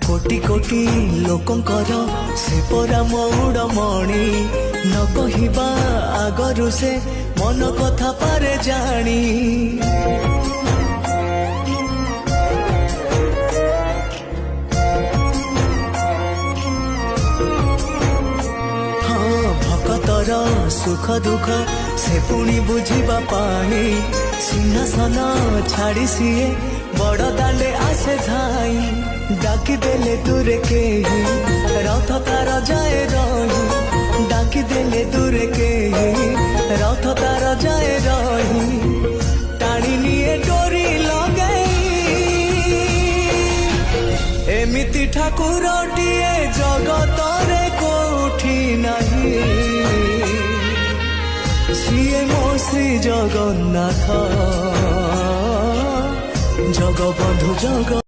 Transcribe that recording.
कोटि कोटि लोकंकर से परा मौड़मणि न कहिबा आगरु से मन कथा पारे जानी भक्तर सुख दुख से पुणी बुझिबा पाई सिंहासन छाड़ी सीए बड़ दांडे आसे धाई डाकी देले दूरे के रथ तार जाए रही डाकी देले दूरे के रथ तार जाए रही टाणी निये डोरी लगई एमिति ठाकुरटिए जगतरे कोठी नाही सिए मो श्री जगन्नाथ जगबंधु जग।